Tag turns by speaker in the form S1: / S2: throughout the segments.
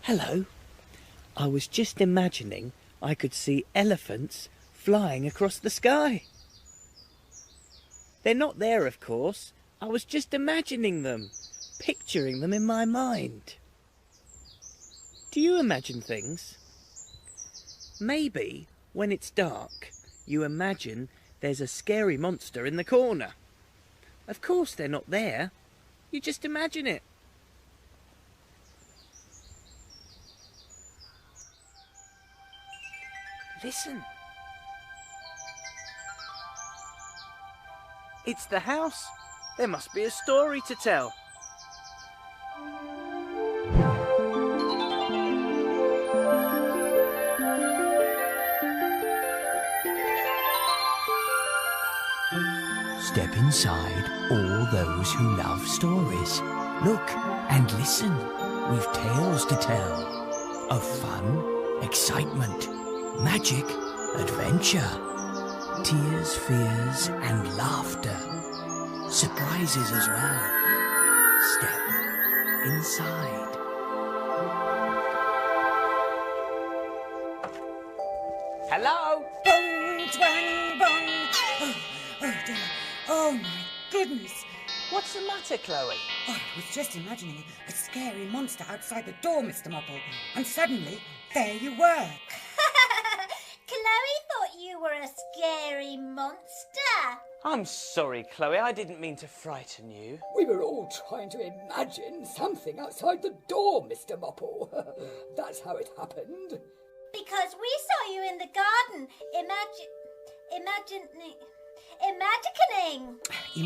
S1: Hello. I was just imagining I could see elephants flying across the sky. They're not there, of course. I was just imagining them, picturing them in my mind. Do you imagine things? Maybe when it's dark, you imagine there's a scary monster in the corner. Of course they're not there. You just imagine it. Listen. It's the house. There must be a story to tell.
S2: Step inside, all those who love stories. Look and listen. We've tales to tell of fun, excitement, magic, adventure, tears, fears and laughter. Surprises as well. Step inside.
S1: Hello?
S3: Bong, twang, bong. Oh dear. Oh my goodness.
S1: What's the matter, Chloe?
S3: Oh, I was just imagining a scary monster outside the door, Mr. Mopple. And suddenly, there you were.
S4: Chloe thought you were a scary monster.
S1: I'm sorry, Chloe. I didn't mean to frighten you.
S5: We were all trying to imagine something outside the door, Mr. Mopple. That's how it happened.
S4: Because we saw you in the garden, imagining.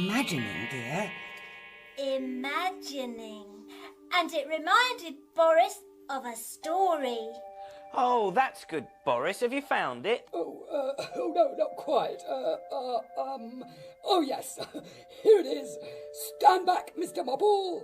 S3: Imagining, dear.
S4: Imagining. And it reminded Boris of a story.
S1: Oh, that's good, Boris. Have you found it?
S5: Oh no, not quite. Oh yes, here it is. Stand back, Mr. Mopple.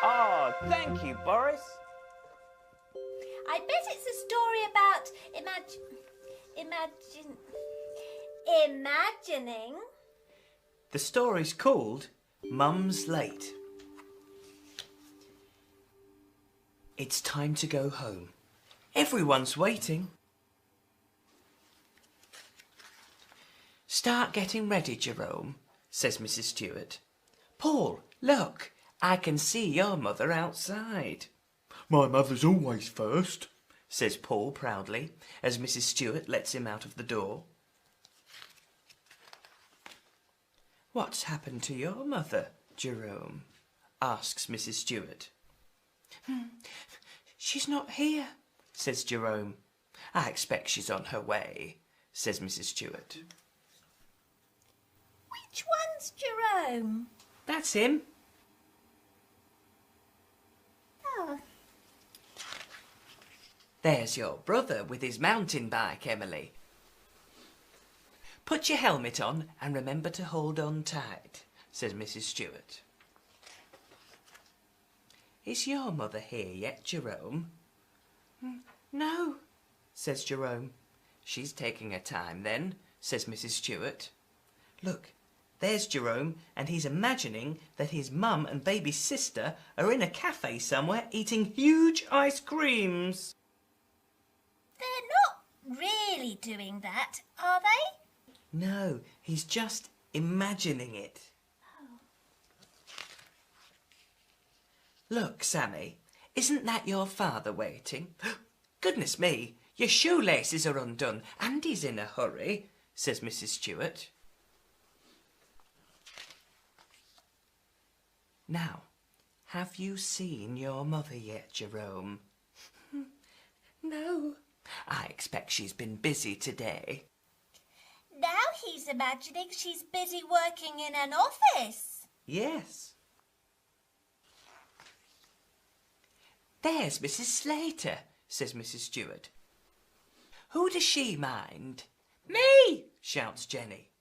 S1: Oh, thank you, Boris.
S4: I bet it's a story about imagining.
S1: The story's called Mum's Late. It's time to go home. Everyone's waiting. Start getting ready, Jerome, says Mrs. Stewart. Paul, look, I can see your mother outside.
S6: My mother's always first,
S1: says Paul proudly, as Mrs. Stewart lets him out of the door. What's happened to your mother, Jerome? Asks Mrs. Stewart. She's not here, says Jerome. I expect she's on her way, says Mrs. Stewart.
S4: Which one's Jerome?
S1: That's him.
S4: Oh.
S1: There's your brother with his mountain bike, Emily. Put your helmet on and remember to hold on tight, says Mrs. Stewart. Is your mother here yet, Jerome? No, says Jerome. She's taking her time then, says Mrs. Stewart. Look, there's Jerome, and he's imagining that his mum and baby sister are in a cafe somewhere eating huge ice creams.
S4: They're not really doing that, are they?
S1: No, he's just imagining it.
S4: Oh.
S1: Look, Sammy, isn't that your father waiting? Goodness me, your shoelaces are undone and he's in a hurry, says Mrs. Stewart. Now, have you seen your mother yet, Jerome? No. I expect she's been busy today.
S4: Now he's imagining she's busy working in an office.
S1: Yes. There's Mrs. Slater, says Mrs. Stewart. Who does she mind? Me, shouts Jenny.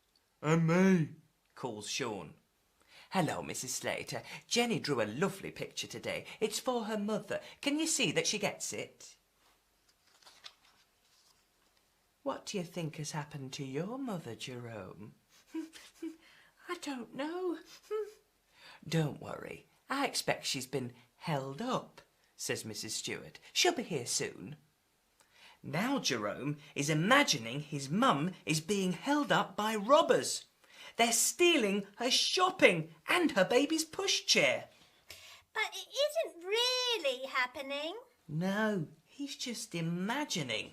S6: and me.
S1: Calls Sean. Hello, Mrs. Slater. Jenny drew a lovely picture today. It's for her mother. Can you see that she gets it? What do you think has happened to your mother, Jerome? I don't know. Don't worry. I expect she's been held up, says Mrs. Stewart. She'll be here soon. Now Jerome is imagining his mum is being held up by robbers. They're stealing her shopping and her baby's pushchair.
S4: But it isn't really happening.
S1: No, he's just imagining.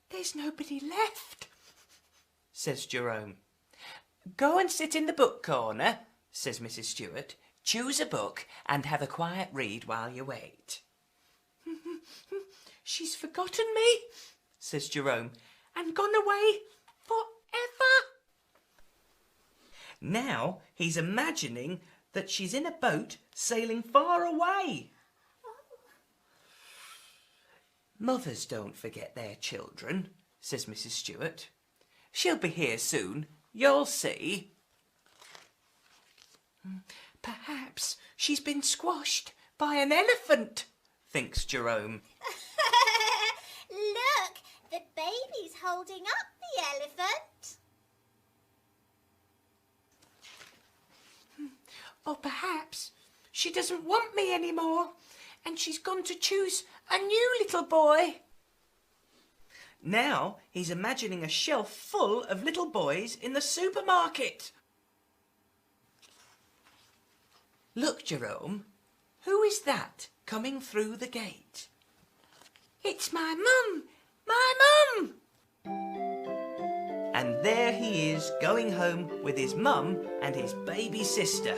S1: There's nobody left, says Jerome. Go and sit in the book corner, says Mrs. Stewart. Choose a book and have a quiet read while you wait. She's forgotten me, says Jerome, and gone away forever. Now he's imagining that she's in a boat sailing far away. Mothers don't forget their children, says Mrs. Stewart. She'll be here soon, you'll see. Perhaps she's been squashed by an elephant, thinks Jerome.
S4: Look, the baby's holding up the elephant.
S1: Or perhaps she doesn't want me anymore and she's gone to choose a new little boy. Now he's imagining a shelf full of little boys in the supermarket. Look, Jerome, who is that coming through the gate? It's my mum! My mum! And there he is, going home with his mum and his baby sister.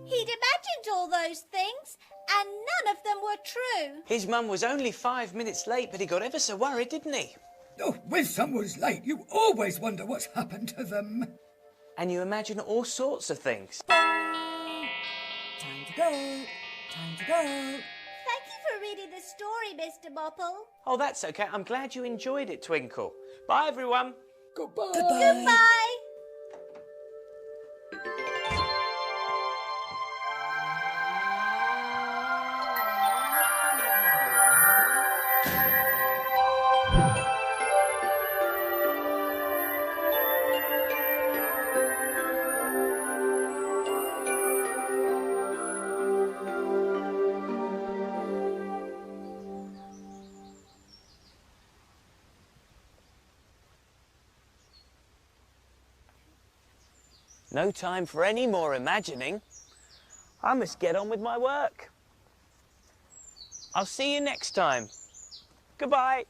S4: He'd imagined all those things, and none of them were true.
S1: His mum was only 5 minutes late, but he got ever so worried, didn't he?
S5: Oh, when someone's late, you always wonder what's happened to them.
S1: And you imagine all sorts of things.
S3: Time to go. Time to go.
S4: Thank you for reading the story, Mr. Mopple.
S1: Oh, that's okay. I'm glad you enjoyed it, Twinkle. Bye, everyone.
S5: Goodbye.
S4: Goodbye.
S1: No time for any more imagining. I must get on with my work. I'll see you next time. Goodbye.